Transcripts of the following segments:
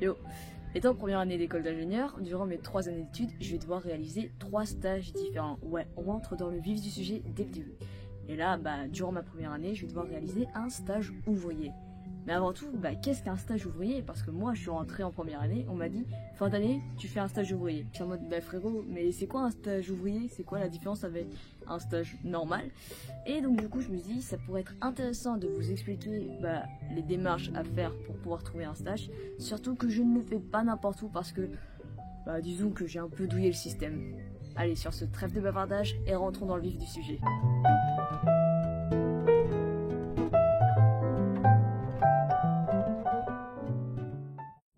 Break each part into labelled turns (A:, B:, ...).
A: Yo. Étant en première année d'école d'ingénieur, durant mes 3 années d'études, je vais devoir réaliser 3 stages différents. Ouais, on rentre dans le vif du sujet dès le début. Et là, durant ma première année, je vais devoir réaliser un stage ouvrier. Mais avant tout, qu'est-ce qu'un stage ouvrier? Parce que moi, je suis rentré en première année, on m'a dit, fin d'année, tu fais un stage ouvrier. Je suis en mode, frérot, mais c'est quoi un stage ouvrier? C'est quoi la différence avec un stage normal? Et donc du coup, je me suis dit, ça pourrait être intéressant de vous expliquer les démarches à faire pour pouvoir trouver un stage. Surtout que je ne le fais pas n'importe où parce que, disons que j'ai un peu douillé le système. Allez, sur ce trêve de bavardage, et rentrons dans le vif du sujet.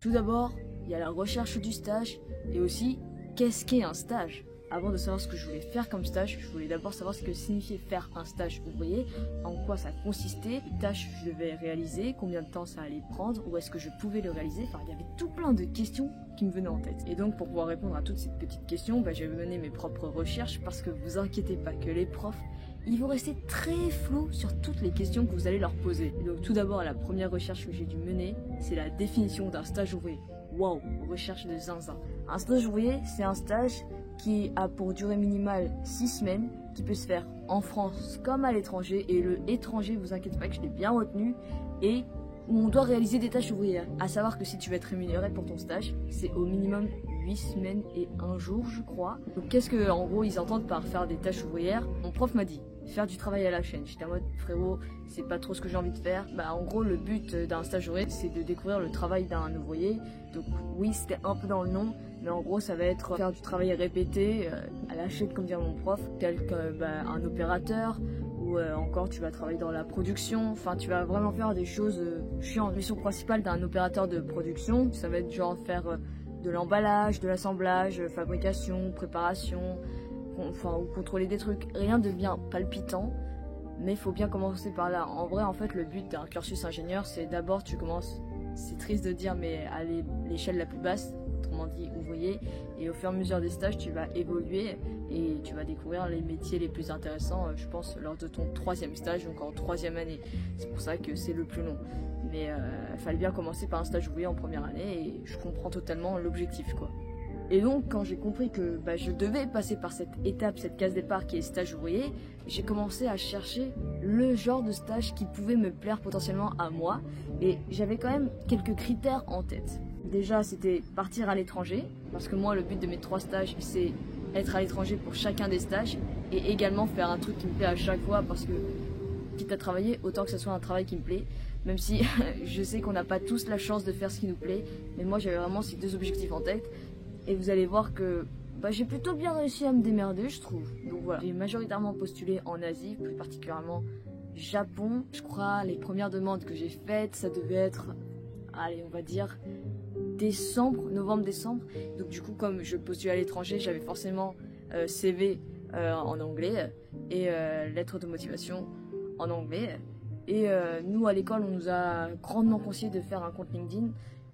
A: Tout d'abord, il y a la recherche du stage et aussi qu'est-ce qu'est un stage. Avant de savoir ce que je voulais faire comme stage, je voulais d'abord savoir ce que signifiait faire un stage ouvrier, en quoi ça consistait, les tâches que je devais réaliser, combien de temps ça allait prendre, où est-ce que je pouvais le réaliser. Enfin, il y avait tout plein de questions qui me venaient en tête. Et donc pour pouvoir répondre à toutes ces petites questions, j'ai mené mes propres recherches parce que vous inquiétez pas que les profs, ils vont rester très flous sur toutes les questions que vous allez leur poser. Et donc tout d'abord, la première recherche que j'ai dû mener, c'est la définition d'un stage ouvrier. Waouh, recherche de zinzin. Un stage ouvrier, c'est un stage qui a pour durée minimale 6 semaines, qui peut se faire en France comme à l'étranger. Et le étranger, vous inquiétez pas que je l'ai bien retenu, et où on doit réaliser des tâches ouvrières. À savoir que si tu veux être rémunéré pour ton stage, c'est au minimum 8 semaines et 1 jour, je crois. Donc qu'est-ce que, en gros, ils entendent par faire des tâches ouvrières? Mon prof m'a dit, faire du travail à la chaîne. J'étais en mode, frérot, c'est pas trop ce que j'ai envie de faire. En gros, le but d'un stage ouvrier, c'est de découvrir le travail d'un ouvrier. Donc oui, c'était un peu dans le nom, mais en gros, ça va être faire du travail répété à la chaîne, comme dirait mon prof, tel qu'un opérateur, ou encore tu vas travailler dans la production. Enfin, tu vas vraiment faire des choses chiantes. La mission principale d'un opérateur de production, ça va être genre faire de l'emballage, de l'assemblage, fabrication, préparation, ou contrôler des trucs. Rien de bien palpitant, mais il faut bien commencer par là. En vrai, en fait, le but d'un cursus ingénieur, c'est d'abord tu commences, c'est triste de dire, mais à l'échelle la plus basse, autrement dit ouvrier, et au fur et à mesure des stages, tu vas évoluer et tu vas découvrir les métiers les plus intéressants, je pense, lors de ton 3e stage, donc en 3e année. C'est pour ça que c'est le plus long. Mais il fallait bien commencer par un stage ouvrier en première année, et je comprends totalement l'objectif, quoi. Et donc, quand j'ai compris que je devais passer par cette étape, cette case départ qui est stage ouvrier, j'ai commencé à chercher le genre de stage qui pouvait me plaire potentiellement à moi. Et j'avais quand même quelques critères en tête. Déjà, c'était partir à l'étranger, parce que moi, le but de mes 3 stages, c'est être à l'étranger pour chacun des stages, et également faire un truc qui me plaît à chaque fois, parce que quitte à travailler, autant que ce soit un travail qui me plaît. Même si je sais qu'on n'a pas tous la chance de faire ce qui nous plaît, mais moi, j'avais vraiment ces 2 objectifs en tête. Et vous allez voir que j'ai plutôt bien réussi à me démerder, je trouve. Donc voilà, j'ai majoritairement postulé en Asie, plus particulièrement Japon. Je crois les premières demandes que j'ai faites, ça devait être, allez, on va dire novembre-décembre. Donc du coup, comme je postulais à l'étranger, j'avais forcément CV en anglais et lettre de motivation en anglais. Et nous, à l'école, on nous a grandement conseillé de faire un compte LinkedIn.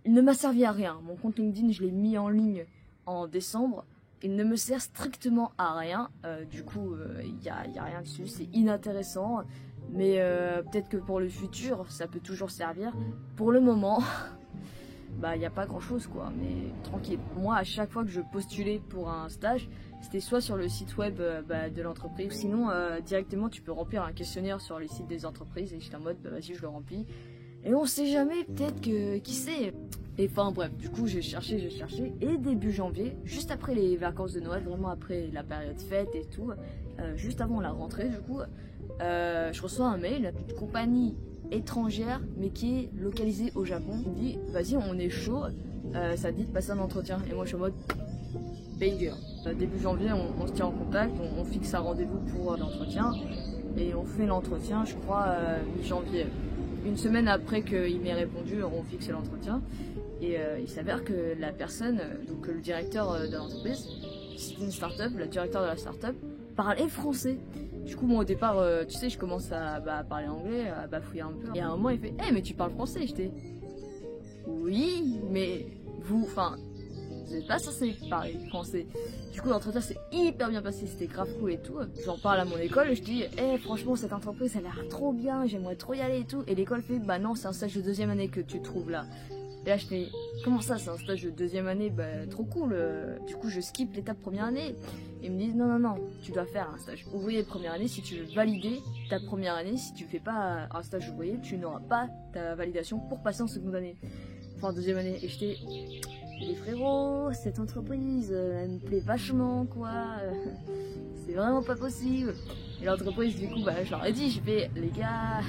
A: Il ne m'a servi à rien. Mon compte LinkedIn, je l'ai mis en ligne en décembre. Il ne me sert strictement à rien. Du coup, il y a rien dessus. C'est inintéressant. Mais peut-être que pour le futur, ça peut toujours servir. Pour le moment, il n'y a pas grand-chose, quoi. Mais tranquille. Moi, à chaque fois que je postulais pour un stage, c'était soit sur le site web de l'entreprise. Sinon, directement, tu peux remplir un questionnaire sur les sites des entreprises. Et j'étais en mode, vas-y, je le remplis. Et on sait jamais, peut-être que, qui sait. Et enfin bref, du coup j'ai cherché, et début janvier, juste après les vacances de Noël, vraiment après la période fête et tout, juste avant la rentrée du coup, je reçois un mail d'une compagnie étrangère, mais qui est localisée au Japon. Il me dit, vas-y, on est chaud, ça te dit de passer un entretien. Et moi je suis en mode, banger. Début janvier, on se tient en contact, on fixe un rendez-vous pour l'entretien, et on fait l'entretien, je crois, mi-janvier. Une semaine après qu'il m'ait répondu, on fixe l'entretien. Et il s'avère que la personne, donc le directeur de l'entreprise, c'était une start-up, le directeur de la start-up, parlait français. Du coup, moi au départ, tu sais, je commence à parler anglais, à bafouiller un peu. Et à un moment, il fait, mais tu parles français? J'étais, oui, mais vous n'êtes pas censé parler français. Du coup, l'entretien s'est hyper bien passé, c'était grave cool et tout. J'en parle à mon école et je dis, franchement, cette entreprise, ça a l'air trop bien, j'aimerais trop y aller et tout. Et l'école fait, non, c'est un stage de 2e année que tu trouves là. Et là, je fais, comment ça, c'est un stage de deuxième année? Bah, trop cool. Du coup, je skip l'étape première année. Et ils me disent, non, non, non, tu dois faire un stage ouvrier de première année si tu veux valider ta première année. Si tu fais pas un stage ouvrier, tu n'auras pas ta validation pour passer en seconde année. Enfin, deuxième année. Et j'étais, les frérots, cette entreprise, elle me plaît vachement, quoi. C'est vraiment pas possible. Et l'entreprise, du coup, bah, je leur ai dit, j'ai fait, les gars,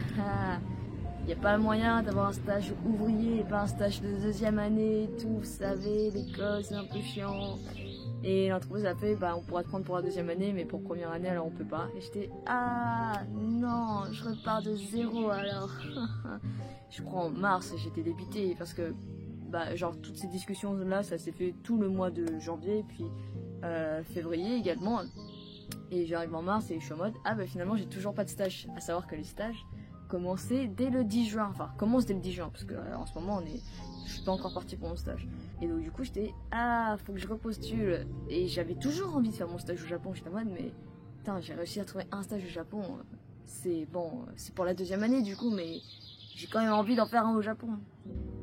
A: il n'y a pas moyen d'avoir un stage ouvrier et pas un stage de deuxième année, tout, vous savez, l'école, c'est un peu chiant. Et l'entreprise a fait, bah, on pourra te prendre pour la deuxième année, mais pour première année, alors on peut pas. Et j'étais, ah, non, je repars de zéro, alors. Je crois en mars, j'étais débitée, parce que, bah, genre, toutes ces discussions-là, ça s'est fait tout le mois de janvier, puis février également. Et j'arrive en mars et je suis en mode, ah, bah, finalement, j'ai toujours pas de stage. À savoir que les stages commençaient dès le 10 juin, enfin, commencent dès le 10 juin, parce que en ce moment, je suis pas encore partie pour mon stage. Et donc, du coup, j'étais, ah, faut que je repostule. Et j'avais toujours envie de faire mon stage au Japon. J'étais en mode, mais, putain, j'ai réussi à trouver un stage au Japon. C'est bon, c'est pour la deuxième année, du coup, mais j'ai quand même envie d'en faire un au Japon.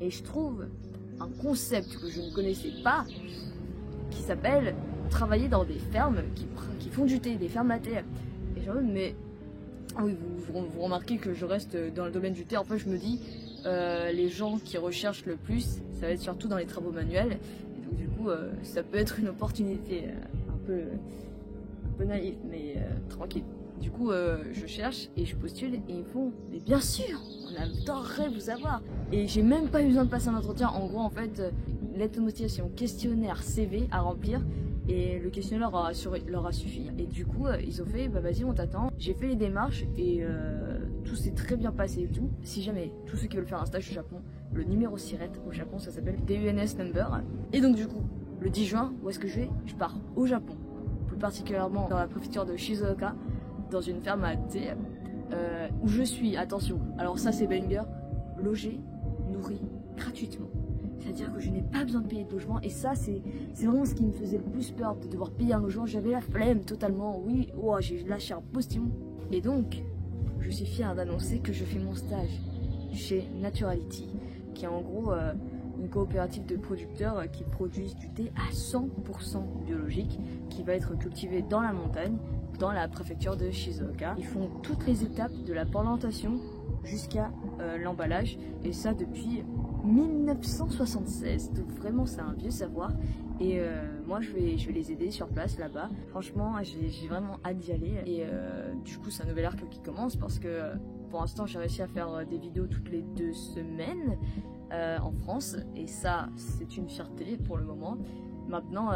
A: Et je trouve un concept que je ne connaissais pas, qui s'appelle travailler dans des fermes qui font du thé, des fermes à thé. Et genre, mais oui, vous remarquez que je reste dans le domaine du thé. En fait, je me dis, les gens qui recherchent le plus, ça va être surtout dans les travaux manuels. Et donc, du coup, ça peut être une opportunité un peu naïve, mais tranquille. Du coup, je cherche et je postule et ils me font, mais bien sûr, on adorerait vous avoir. Et j'ai même pas eu besoin de passer un entretien. En gros, en fait, lettre de motivation, questionnaire, CV à remplir. Et le questionnaire leur a suffi. Et du coup, ils ont fait, bah vas-y, on t'attend. J'ai fait les démarches et tout s'est très bien passé et tout. Si jamais, tous ceux qui veulent faire un stage au Japon, le numéro SIRET au Japon, ça s'appelle DUNS Number. Et donc du coup, le 10 juin, où est-ce que je vais? Je pars au Japon. Plus particulièrement dans la préfecture de Shizuoka, dans une ferme à thé, où je suis, attention, alors ça c'est banger, logé, nourri, gratuitement. C'est-à-dire que je n'ai pas besoin de payer de logement. Et ça, c'est vraiment ce qui me faisait le plus peur, de devoir payer un logement. J'avais la flemme totalement. Oui, oh, j'ai lâché un postillon. Et donc, je suis fière d'annoncer que je fais mon stage chez Naturality, qui est en gros une coopérative de producteurs qui produisent du thé à 100% biologique, qui va être cultivé dans la montagne, dans la préfecture de Shizuoka. Ils font toutes les étapes de la plantation jusqu'à l'emballage. Et ça depuis 1976, donc vraiment c'est un vieux savoir. Et moi je vais les aider sur place là-bas. Franchement j'ai vraiment hâte d'y aller. Et du coup c'est un nouvel arc qui commence, parce que pour l'instant j'ai réussi à faire des vidéos toutes les 2 semaines en France, et ça c'est une fierté pour le moment. Maintenant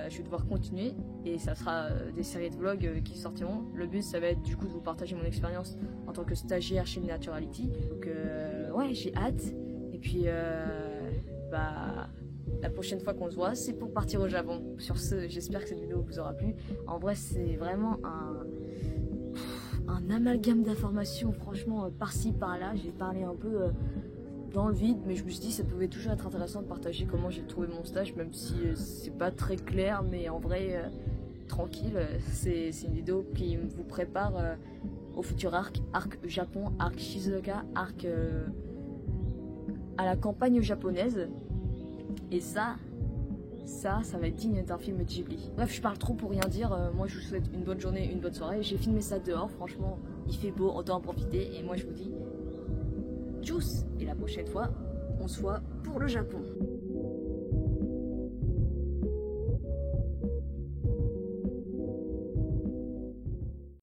A: je vais devoir continuer, et ça sera des séries de vlogs qui sortiront. Le but ça va être du coup de vous partager mon expérience en tant que stagiaire chez Naturality. Donc ouais, j'ai hâte. Et puis, bah, la prochaine fois qu'on se voit, c'est pour partir au Japon. Sur ce, j'espère que cette vidéo vous aura plu. En vrai, c'est vraiment un amalgame d'informations, franchement, par-ci, par-là. J'ai parlé un peu dans le vide, mais je me suis dit que ça pouvait toujours être intéressant de partager comment j'ai trouvé mon stage, même si c'est pas très clair, mais en vrai, tranquille. C'est une vidéo qui vous prépare au futur arc Japon, arc Shizuoka, arc à la campagne japonaise. Et ça va être digne d'un film Ghibli. Bref, je parle trop pour rien dire. Moi je vous souhaite une bonne journée, une bonne soirée. J'ai filmé ça dehors, franchement il fait beau, autant en profiter. Et moi je vous dis tchuss, et la prochaine fois on se voit pour le Japon.